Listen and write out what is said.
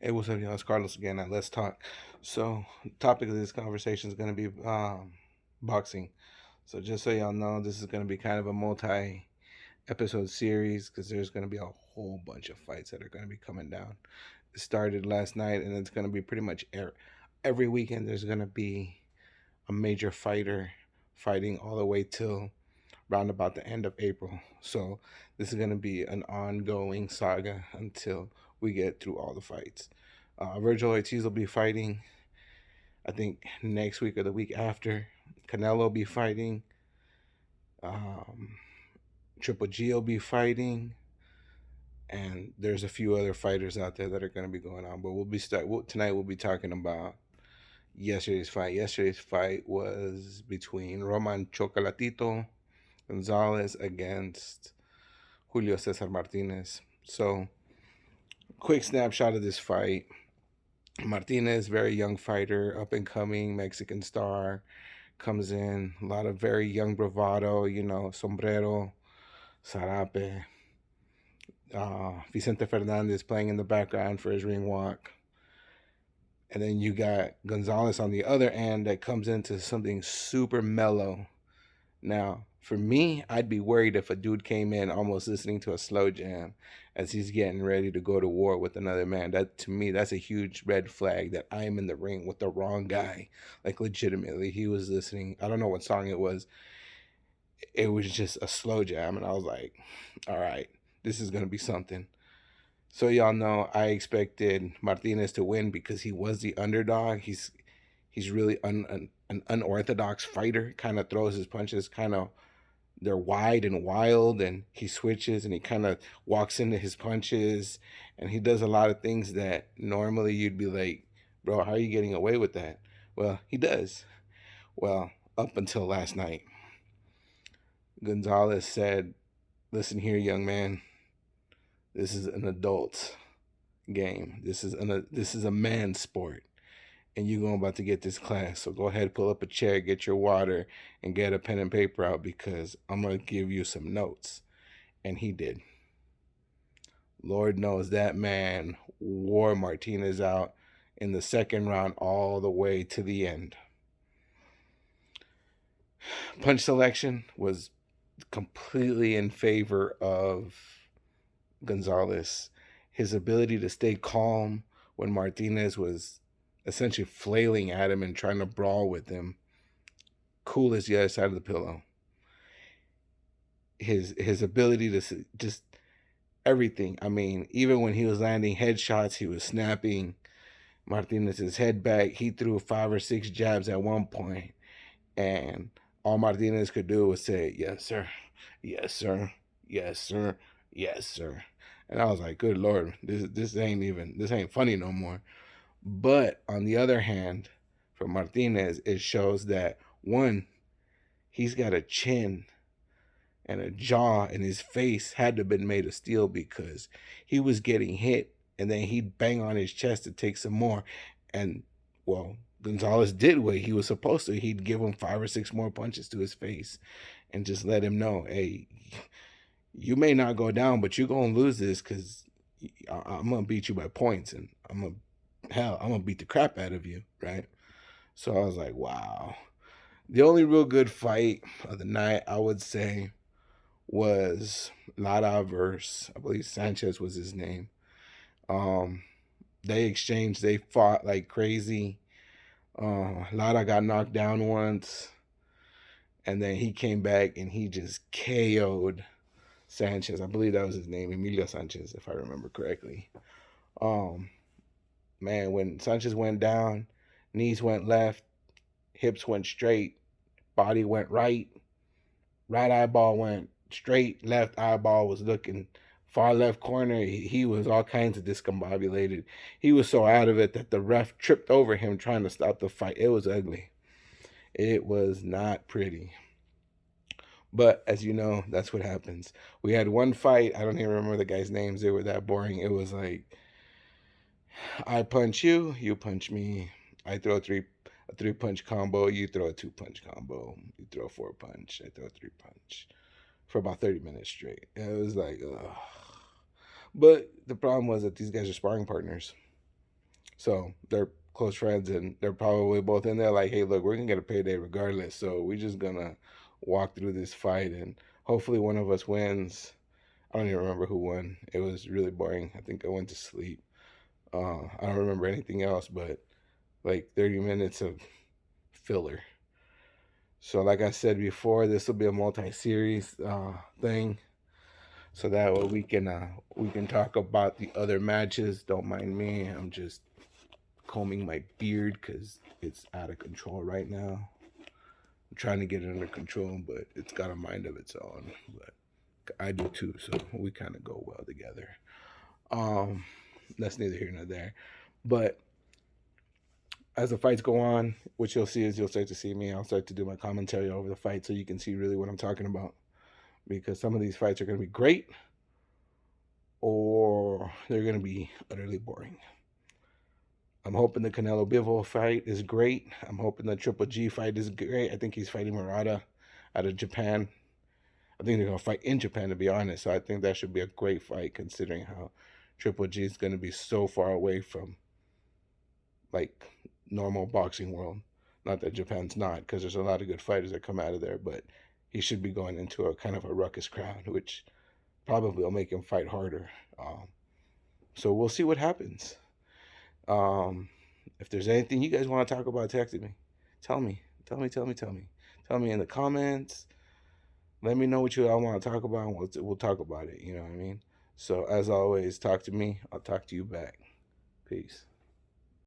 Hey, what's up, y'all? It's Carlos again at Let's Talk. So, topic of this conversation is going to be boxing. So, just so y'all know, this is going to be kind of a multi-episode series because there's going to be a whole bunch of fights that are going to be coming down. It started last night, and it's going to be pretty much every weekend. There's going to be a major fighter fighting all the way till round about the end of April. So, this is going to be an ongoing saga until we get through all the fights. Virgil Ortiz will be fighting, I think, next week or the week after. Canelo will be fighting. Um, Triple G will be fighting. And there's a few other fighters out there that are going to be going on. But tonight. We'll be talking about yesterday's fight. Yesterday's fight was between Roman Chocolatito Gonzalez against Julio Cesar Martinez. So, quick snapshot of this fight. Martinez, very young fighter, up and coming Mexican star, comes in. A lot of very young bravado, sombrero, sarape. Vicente Fernandez playing in the background for his ring walk. And then you got Gonzalez on the other end that comes into something super mellow. Now, for me, I'd be worried if a dude came in almost listening to a slow jam as he's getting ready to go to war with another man. That, to me, that's a huge red flag that I am in the ring with the wrong guy. Like, legitimately, he was listening. I don't know what song it was. It was just a slow jam, and I was like, all right, this is going to be something. So y'all know I expected Martinez to win because he was the underdog. He's really an unorthodox fighter. Kind of throws his punches kind of, they're wide and wild, and he switches and he kind of walks into his punches, and he does a lot of things that normally you'd be like, bro, how are you getting away with that? Well, he does. Well, up until last night, Gonzalez said, listen here, young man, this is an adult game. This is a man's sport, and you're going about to get this class. So go ahead, pull up a chair, get your water, and get a pen and paper out because I'm going to give you some notes. And he did. Lord knows that man wore Martinez out in the second round all the way to the end. Punch selection was completely in favor of Gonzalez. His ability to stay calm when Martinez was essentially flailing at him and trying to brawl with him, cool as the other side of the pillow. His ability to just everything. I mean, even when he was landing headshots, he was snapping Martinez's head back. He threw 5 or 6 jabs at one point, and all Martinez could do was say, "Yes, sir. Yes, sir. Yes, sir. Yes, sir." And I was like, "Good Lord, this ain't funny no more." But on the other hand, for Martinez, it shows that one, he's got a chin and a jaw, and his face had to have been made of steel because he was getting hit and then he'd bang on his chest to take some more. And, well, Gonzalez did what he was supposed to. He'd give him 5 or 6 more punches to his face and just let him know, hey, you may not go down, but you're going to lose this because I'm going to beat you by points, and I'm going to beat the crap out of you, right? So I was like, wow. The only real good fight of the night, I would say, was Lara versus, I believe Sanchez was his name. Um, they fought like crazy. Lara got knocked down once, and then he came back and he just KO'd Sanchez. I believe that was his name, Emilio Sanchez, if I remember correctly. Um, Man, when Sanchez went down, knees went left, hips went straight, body went right, right eyeball went straight, left eyeball was looking far left corner. He was all kinds of discombobulated. He was so out of it that the ref tripped over him trying to stop the fight. It was ugly. It was not pretty. But as you know, that's what happens. We had one fight. I don't even remember the guys' names. They were that boring. It was like, I punch you, you punch me. I throw a 3 punch combo, you throw a 2 punch combo. You throw a 4 punch, I throw a 3 punch for about 30 minutes straight. It was like, ugh. But the problem was that these guys are sparring partners. So they're close friends, and they're probably both in there like, hey, look, we're gonna get a payday regardless. So we're just gonna walk through this fight, and hopefully one of us wins. I don't even remember who won. It was really boring. I think I went to sleep. I don't remember anything else, but like 30 minutes of filler. So, like I said before, this will be a multi-series thing, so that way we can talk about the other matches. Don't mind me. I'm just combing my beard because it's out of control right now. I'm trying to get it under control, but it's got a mind of its own. But I do too, so we kind of go well together. Um, that's neither here nor there. But as the fights go on, what you'll see is you'll start to see me. I'll start to do my commentary over the fight, so you can see really what I'm talking about. Because some of these fights are going to be great, or they're going to be utterly boring. I'm hoping the Canelo Bivol fight is great. I'm hoping the Triple G fight is great. I think he's fighting Murata out of Japan. I think they're going to fight in Japan, to be honest. So I think that should be a great fight, considering how Triple G is going to be so far away from like normal boxing world. Not that Japan's not, because there's a lot of good fighters that come out of there, but he should be going into a kind of a ruckus crowd, which probably will make him fight harder. So we'll see what happens. Um, if there's anything you guys want to talk about, text me. Tell me. Tell me. Tell me. Tell me. Tell me in the comments. Let me know what you all want to talk about, and we'll talk about it. You know what I mean? So as always, talk to me. I'll talk to you back. Peace.